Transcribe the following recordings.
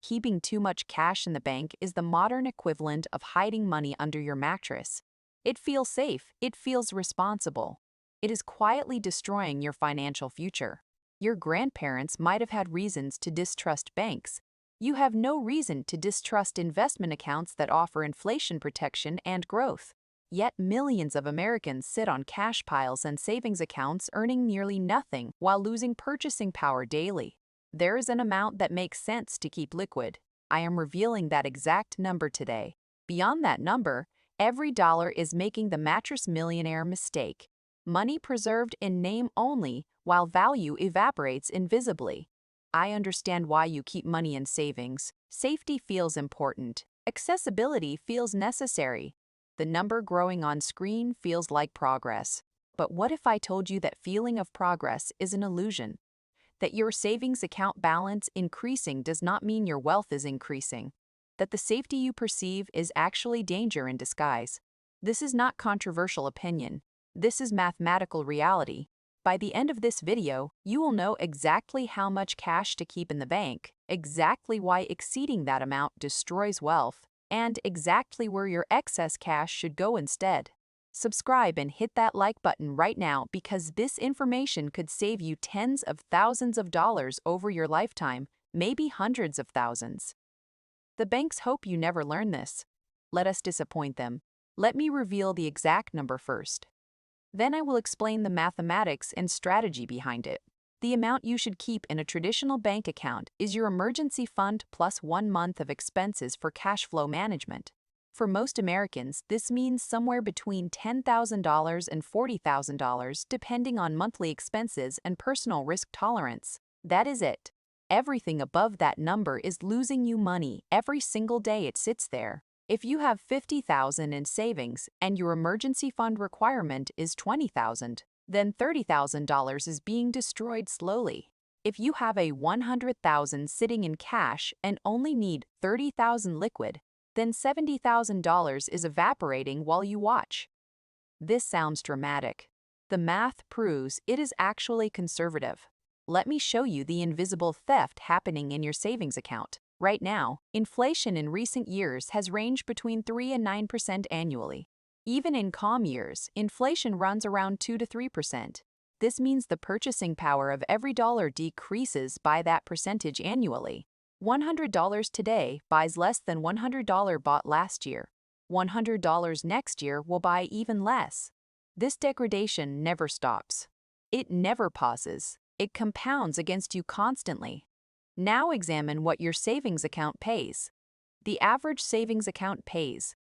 Keeping too much cash in the bank is the modern equivalent of hiding money under your mattress. It feels safe, it feels responsible. It is quietly destroying your financial future. Your grandparents might have had reasons to distrust banks. You have no reason to distrust investment accounts that offer inflation protection and growth. Yet millions of Americans sit on cash piles and savings accounts earning nearly nothing while losing purchasing power daily. There is an amount that makes sense to keep liquid. I am revealing that exact number today. Beyond that number, every dollar is making the Mattress Millionaire mistake. Money preserved in name only, while value evaporates invisibly. I understand why you keep money in savings. Safety feels important. Accessibility feels necessary. The number growing on screen feels like progress. But what if I told you that feeling of progress is an illusion? That your savings account balance increasing does not mean your wealth is increasing. That the safety you perceive is actually danger in disguise. This is not controversial opinion. This is mathematical reality. By the end of this video, you will know exactly how much cash to keep in the bank, exactly why exceeding that amount destroys wealth, and exactly where your excess cash should go instead. Subscribe and hit that like button right now because this information could save you tens of thousands of dollars over your lifetime, maybe hundreds of thousands. The banks hope you never learn this. Let us disappoint them. Let me reveal the exact number first. Then I will explain the mathematics and strategy behind it. The amount you should keep in a traditional bank account is your emergency fund plus 1 month of expenses for cash flow management. For most Americans, this means somewhere between $10,000 and $40,000 depending on monthly expenses and personal risk tolerance. That is it. Everything above that number is losing you money every single day it sits there. If you have $50,000 in savings and your emergency fund requirement is $20,000, then $30,000 is being destroyed slowly. If you have a $100,000 sitting in cash and only need $30,000 liquid, then $70,000 is evaporating while you watch. This sounds dramatic. The math proves it is actually conservative. Let me show you the invisible theft happening in your savings account. Right now, inflation in recent years has ranged between 3 and 9% annually. Even in calm years, inflation runs around 2 to 3%. This means the purchasing power of every dollar decreases by that percentage annually. $100 today buys less than $100 bought last year. $100 next year will buy even less. This degradation never stops. It never pauses. It compounds against you constantly. Now examine what your savings account pays. The average savings account pays.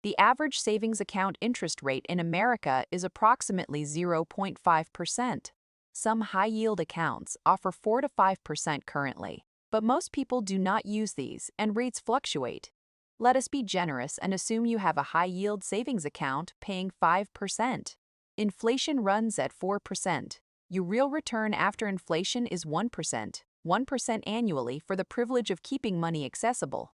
The average savings account interest rate in America is approximately 0.5%. Some high-yield accounts offer 4 to 5% currently, but most people do not use these and rates fluctuate. Let us be generous and assume you have a high-yield savings account paying 5%. Inflation runs at 4%. Your real return after inflation is 1%. 1% annually for the privilege of keeping money accessible.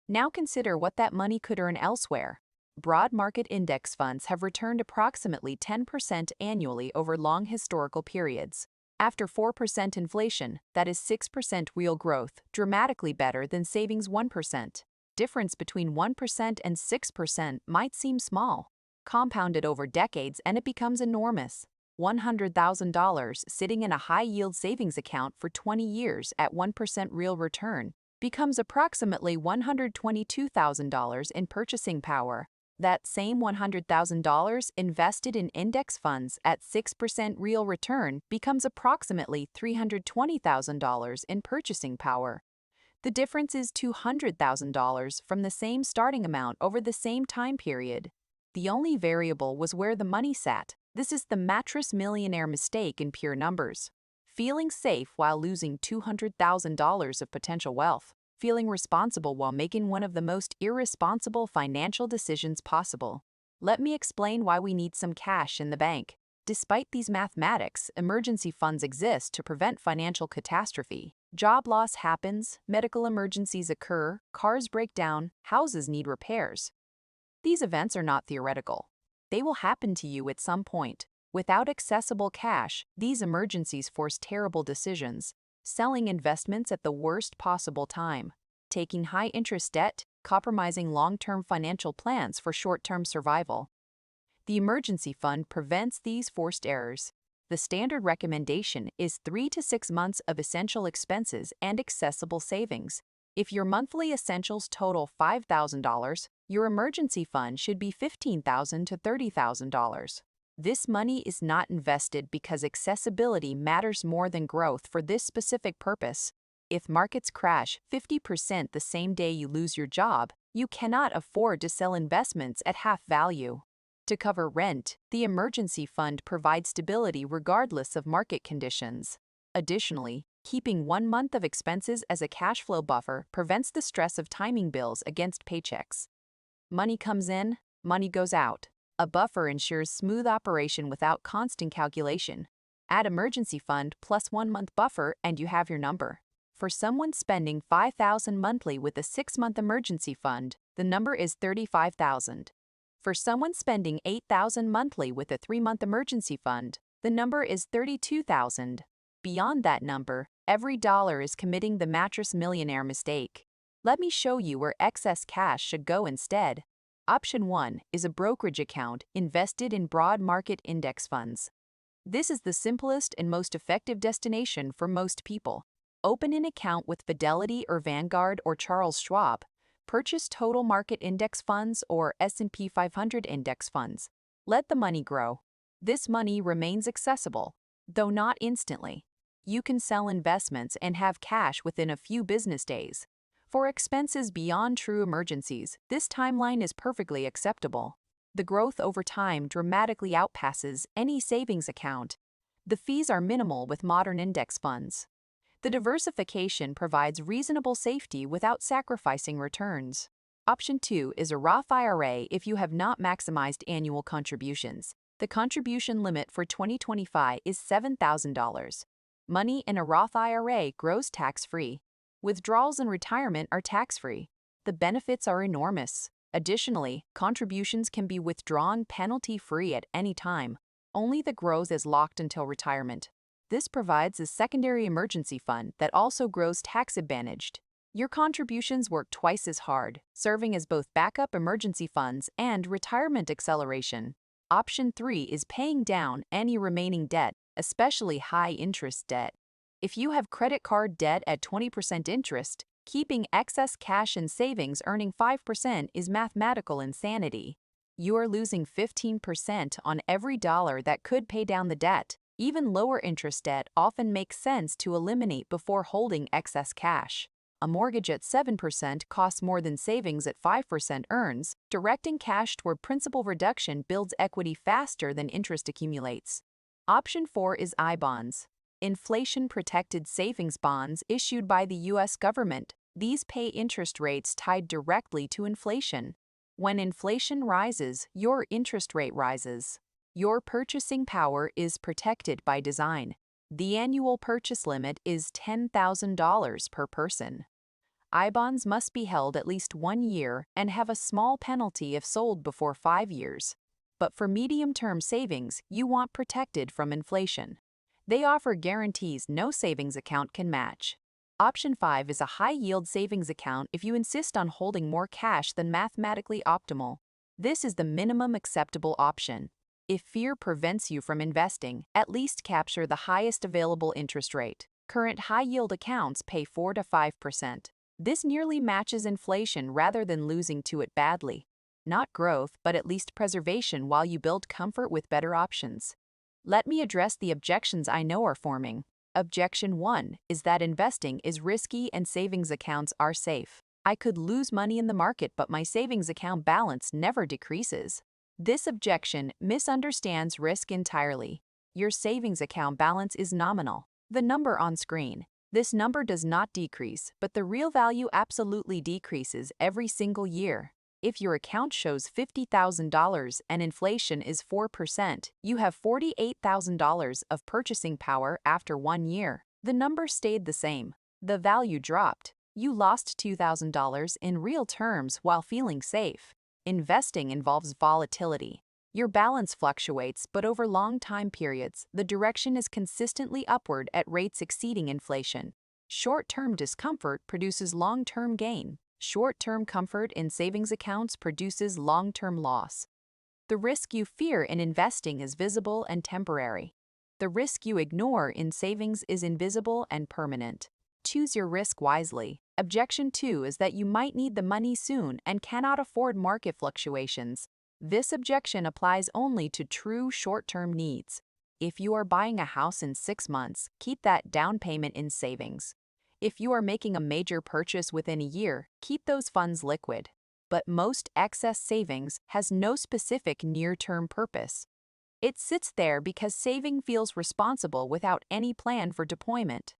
Now consider what that money could earn elsewhere. Broad market index funds have returned approximately 10% annually over long historical periods. After 4% inflation, that is 6% real growth, dramatically better than savings 1%. Difference between 1% and 6% might seem small. Compounded over decades and it becomes enormous. $100,000 sitting in a high-yield savings account for 20 years at 1% real return becomes approximately $122,000 in purchasing power. That same $100,000 invested in index funds at 6% real return becomes approximately $320,000 in purchasing power. The difference is $200,000 from the same starting amount over the same time period. The only variable was where the money sat. This is the Mattress Millionaire mistake in pure numbers. Feeling safe while losing $200,000 of potential wealth. Feeling responsible while making one of the most irresponsible financial decisions possible. Let me explain why we need some cash in the bank. Despite these mathematics, emergency funds exist to prevent financial catastrophe. Job loss happens, medical emergencies occur, cars break down, houses need repairs. These events are not theoretical. They will happen to you at some point. Without accessible cash, these emergencies force terrible decisions, selling investments at the worst possible time, taking high-interest debt, compromising long-term financial plans for short-term survival. The emergency fund prevents these forced errors. The standard recommendation is 3 to 6 months of essential expenses and accessible savings. If your monthly essentials total $5,000, your emergency fund should be $15,000 to $30,000. This money is not invested because accessibility matters more than growth for this specific purpose. If markets crash 50% the same day you lose your job, you cannot afford to sell investments at half value. To cover rent, the emergency fund provides stability regardless of market conditions. Additionally, keeping 1 month of expenses as a cash flow buffer prevents the stress of timing bills against paychecks. Money comes in, money goes out. A buffer ensures smooth operation without constant calculation. Add emergency fund plus 1 month buffer and you have your number. For someone spending $5,000 monthly with a 6-month emergency fund, the number is $35,000. For someone spending $8,000 monthly with a 3-month emergency fund, the number is $32,000. Beyond that number, every dollar is committing the Mattress Millionaire Mistake. Let me show you where excess cash should go instead. Option 1 is a brokerage account invested in broad market index funds. This is the simplest and most effective destination for most people. Open an account with Fidelity or Vanguard or Charles Schwab. Purchase total market index funds or S&P 500 index funds. Let the money grow. This money remains accessible, though not instantly. You can sell investments and have cash within a few business days. For expenses beyond true emergencies, this timeline is perfectly acceptable. The growth over time dramatically outpasses any savings account. The fees are minimal with modern index funds. The diversification provides reasonable safety without sacrificing returns. Option 2 is a Roth IRA if you have not maximized annual contributions. The contribution limit for 2025 is $7,000. Money in a Roth IRA grows tax-free. Withdrawals in retirement are tax-free. The benefits are enormous. Additionally, contributions can be withdrawn penalty-free at any time. Only the growth is locked until retirement. This provides a secondary emergency fund that also grows tax-advantaged. Your contributions work twice as hard, serving as both backup emergency funds and retirement acceleration. Option 3 is paying down any remaining debt, especially high-interest debt. If you have credit card debt at 20% interest, keeping excess cash in savings earning 5% is mathematical insanity. You are losing 15% on every dollar that could pay down the debt. Even lower interest debt often makes sense to eliminate before holding excess cash. A mortgage at 7% costs more than savings at 5% earns. Directing cash toward principal reduction builds equity faster than interest accumulates. Option 4 is I-bonds. Inflation-protected savings bonds issued by the U.S. government. These pay interest rates tied directly to inflation. When inflation rises, your interest rate rises. Your purchasing power is protected by design. The annual purchase limit is $10,000 per person. I-bonds must be held at least 1 year and have a small penalty if sold before 5 years. But for medium-term savings, you want protected from inflation. They offer guarantees no savings account can match. Option 5 is a high-yield savings account if you insist on holding more cash than mathematically optimal. This is the minimum acceptable option. If fear prevents you from investing, at least capture the highest available interest rate. Current high-yield accounts pay 4 to 5%. This nearly matches inflation rather than losing to it badly. Not growth, but at least preservation while you build comfort with better options. Let me address the objections I know are forming. Objection 1 is that investing is risky and savings accounts are safe. I could lose money in the market, but my savings account balance never decreases. This objection misunderstands risk entirely. Your savings account balance is nominal. The number on screen. This number does not decrease, but the real value absolutely decreases every single year. If your account shows $50,000 and inflation is 4%, you have $48,000 of purchasing power after 1 year. The number stayed the same. The value dropped. You lost $2,000 in real terms while feeling safe. Investing involves volatility. Your balance fluctuates, but over long time periods, the direction is consistently upward at rates exceeding inflation. Short-term discomfort produces long-term gain. Short-term comfort in savings accounts produces long-term loss. The risk you fear in investing is visible and temporary. The risk you ignore in savings is invisible and permanent. Choose your risk wisely. Objection 2 is that you might need the money soon and cannot afford market fluctuations. This objection applies only to true short-term needs. If you are buying a house in 6 months, keep that down payment in savings. If you are making a major purchase within a year, keep those funds liquid. But most excess savings has no specific near-term purpose. It sits there because saving feels responsible without any plan for deployment.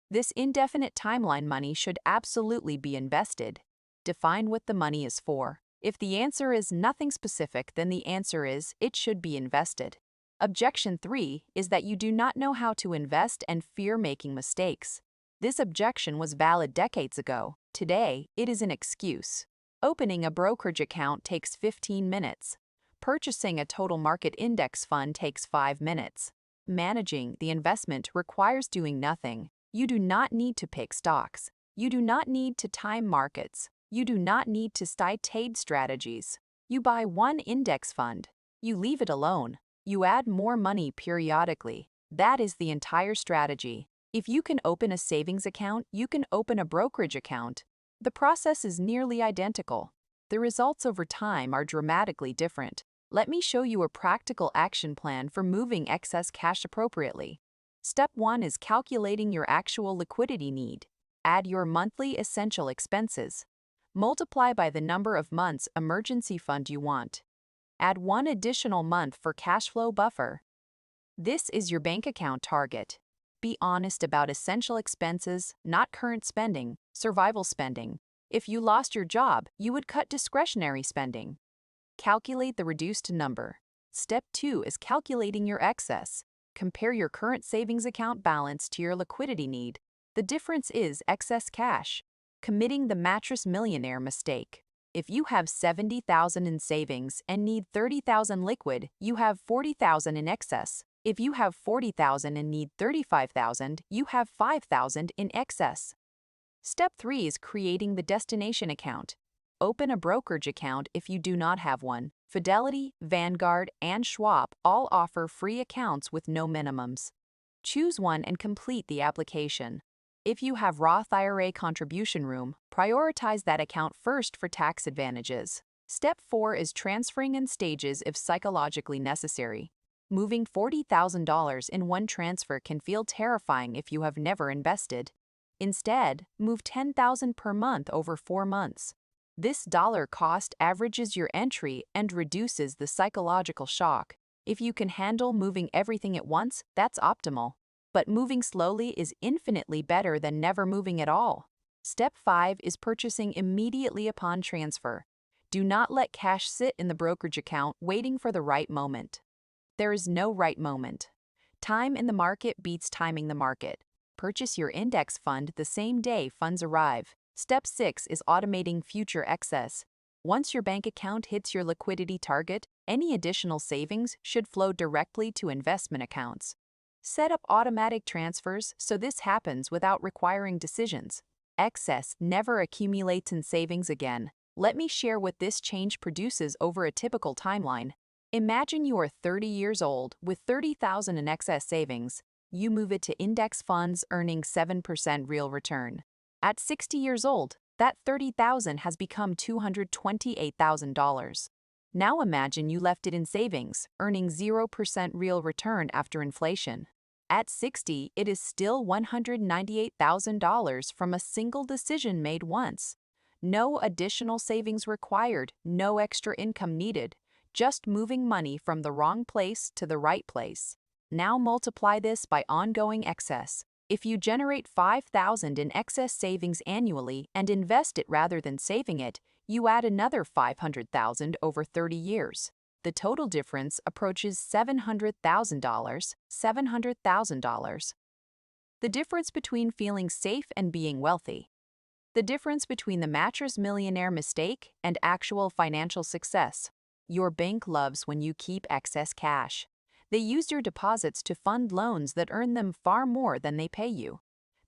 This indefinite timeline money should absolutely be invested. Define what the money is for. If the answer is nothing specific, then the answer is it should be invested. Objection 3 is that you do not know how to invest and fear making mistakes. This objection was valid decades ago. Today, it is an excuse. Opening a brokerage account takes 15 minutes. Purchasing a total market index fund takes 5 minutes. Managing the investment requires doing nothing. You do not need to pick stocks. You do not need to time markets. You do not need to trade strategies. You buy one index fund. You leave it alone. You add more money periodically. That is the entire strategy. If you can open a savings account, you can open a brokerage account. The process is nearly identical. The results over time are dramatically different. Let me show you a practical action plan for moving excess cash appropriately. Step 1 is calculating your actual liquidity need. Add your monthly essential expenses. Multiply by the number of months emergency fund you want. Add 1 additional month for cash flow buffer. This is your bank account target. Be honest about essential expenses, not current spending, survival spending. If you lost your job, you would cut discretionary spending. Calculate the reduced number. Step 2 is calculating your excess. Compare your current savings account balance to your liquidity need. The difference is excess cash. Committing the Mattress Millionaire Mistake. If you have $70,000 in savings and need $30,000 liquid, you have $40,000 in excess. If you have $40,000 and need $35,000, you have $5,000 in excess. Step 3 is creating the destination account. Open a brokerage account if you do not have one. Fidelity, Vanguard, and Schwab all offer free accounts with no minimums. Choose one and complete the application. If you have Roth IRA contribution room, prioritize that account first for tax advantages. Step 4 is transferring in stages if psychologically necessary. Moving $40,000 in one transfer can feel terrifying if you have never invested. Instead, move $10,000 per month over 4 months. This dollar cost averages your entry and reduces the psychological shock. If you can handle moving everything at once, that's optimal. But moving slowly is infinitely better than never moving at all. Step 5 is purchasing immediately upon transfer. Do not let cash sit in the brokerage account waiting for the right moment. There is no right moment. Time in the market beats timing the market. Purchase your index fund the same day funds arrive. Step 6 is automating future excess. Once your bank account hits your liquidity target, any additional savings should flow directly to investment accounts. Set up automatic transfers so this happens without requiring decisions. Excess never accumulates in savings again. Let me share what this change produces over a typical timeline. Imagine you are 30 years old with $30,000 in excess savings. You move it to index funds earning 7% real return. At 60 years old, that $30,000 has become $228,000. Now imagine you left it in savings, earning 0% real return after inflation. At 60, it is still $198,000 from a single decision made once. No additional savings required, no extra income needed, just moving money from the wrong place to the right place. Now multiply this by ongoing excess. If you generate $5,000 in excess savings annually and invest it rather than saving it, you add another $500,000 over 30 years. The total difference approaches $700,000. The difference between feeling safe and being wealthy. The difference between the Mattress Millionaire Mistake and actual financial success. Your bank loves when you keep excess cash. They use your deposits to fund loans that earn them far more than they pay you.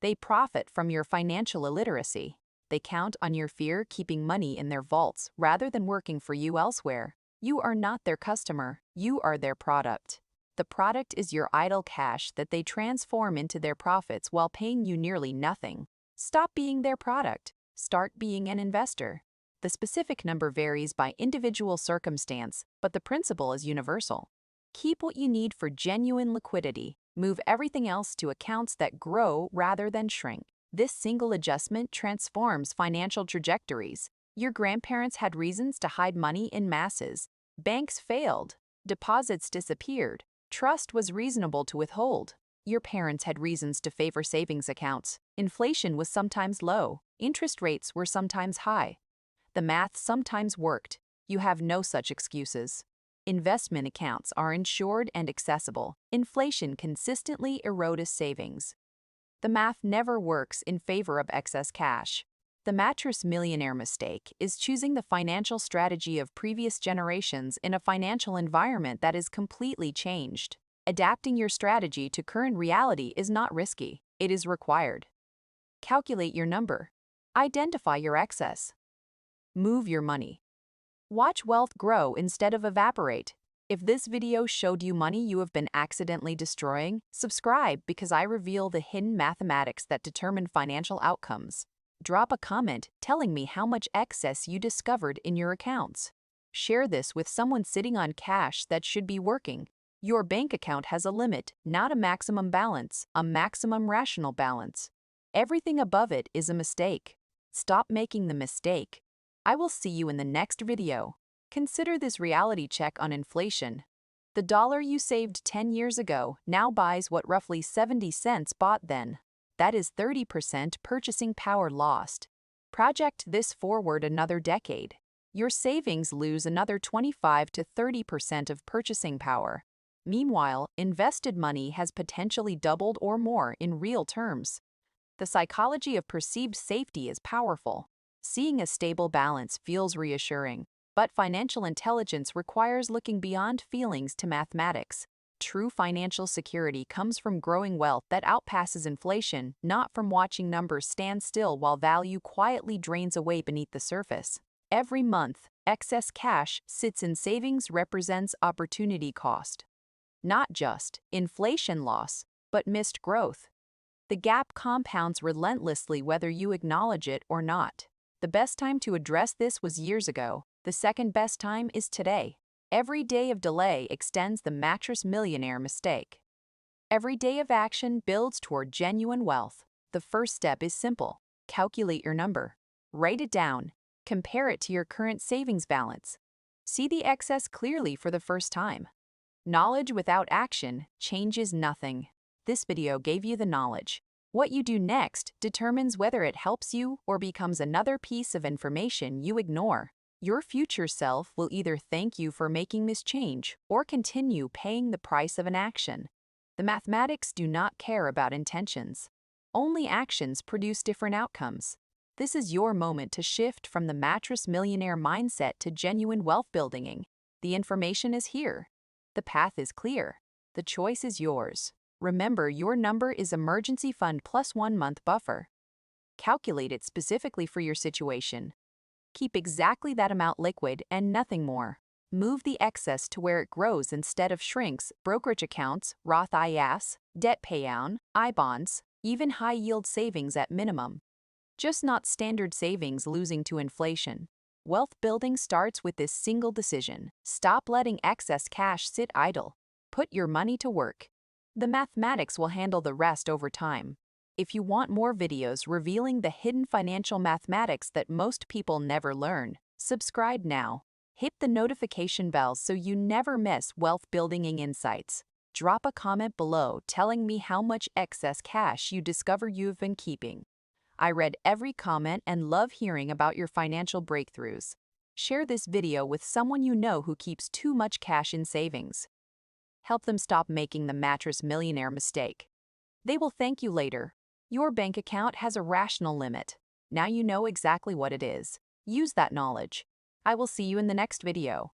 They profit from your financial illiteracy. They count on your fear keeping money in their vaults rather than working for you elsewhere. You are not their customer, you are their product. The product is your idle cash that they transform into their profits while paying you nearly nothing. Stop being their product. Start being an investor. The specific number varies by individual circumstance, but the principle is universal. Keep what you need for genuine liquidity. Move everything else to accounts that grow rather than shrink. This single adjustment transforms financial trajectories. Your grandparents had reasons to hide money in masses. Banks failed. Deposits disappeared. Trust was reasonable to withhold. Your parents had reasons to favor savings accounts. Inflation was sometimes low. Interest rates were sometimes high. The math sometimes worked. You have no such excuses. Investment accounts are insured and accessible. Inflation consistently erodes savings. The math never works in favor of excess cash. The Mattress Millionaire Mistake is choosing the financial strategy of previous generations in a financial environment that is completely changed. Adapting your strategy to current reality is not risky, it is required. Calculate your number. Identify your excess. Move your money. Watch wealth grow instead of evaporate. If this video showed you money you have been accidentally destroying, subscribe because I reveal the hidden mathematics that determine financial outcomes. Drop a comment telling me how much excess you discovered in your accounts. Share this with someone sitting on cash that should be working. Your bank account has a limit, not a maximum balance, a maximum rational balance. Everything above it is a mistake. Stop making the mistake. I will see you in the next video. Consider this reality check on inflation. The dollar you saved 10 years ago now buys what roughly 70 cents bought then. That is 30% purchasing power lost. Project this forward another decade. Your savings lose another 25 to 30% of purchasing power. Meanwhile, invested money has potentially doubled or more in real terms. The psychology of perceived safety is powerful. Seeing a stable balance feels reassuring, but financial intelligence requires looking beyond feelings to mathematics. True financial security comes from growing wealth that outpasses inflation, not from watching numbers stand still while value quietly drains away beneath the surface. Every month, excess cash sits in savings represents opportunity cost. Not just inflation loss, but missed growth. The gap compounds relentlessly whether you acknowledge it or not. The best time to address this was years ago. The second best time is today. Every day of delay extends the Mattress Millionaire Mistake. Every day of action builds toward genuine wealth. The first step is simple. Calculate your number. Write it down. Compare it to your current savings balance. See the excess clearly for the first time. Knowledge without action changes nothing. This video gave you the knowledge. What you do next determines whether it helps you or becomes another piece of information you ignore. Your future self will either thank you for making this change or continue paying the price of inaction. The mathematics do not care about intentions. Only actions produce different outcomes. This is your moment to shift from the mattress millionaire mindset to genuine wealth building. The information is here. The path is clear. The choice is yours. Remember, your number is emergency fund plus 1 month buffer. Calculate it specifically for your situation. Keep exactly that amount liquid and nothing more. Move the excess to where it grows instead of shrinks, brokerage accounts, Roth IRAs, debt payout, I-bonds, even high-yield savings at minimum. Just not standard savings losing to inflation. Wealth building starts with this single decision. Stop letting excess cash sit idle. Put your money to work. The mathematics will handle the rest over time. If you want more videos revealing the hidden financial mathematics that most people never learn, subscribe now. Hit the notification bell so you never miss wealth-building insights. Drop a comment below telling me how much excess cash you discover you've been keeping. I read every comment and love hearing about your financial breakthroughs. Share this video with someone you know who keeps too much cash in savings. Help them stop making the mattress millionaire mistake. They will thank you later. Your bank account has a rational limit. Now you know exactly what it is. Use that knowledge. I will see you in the next video.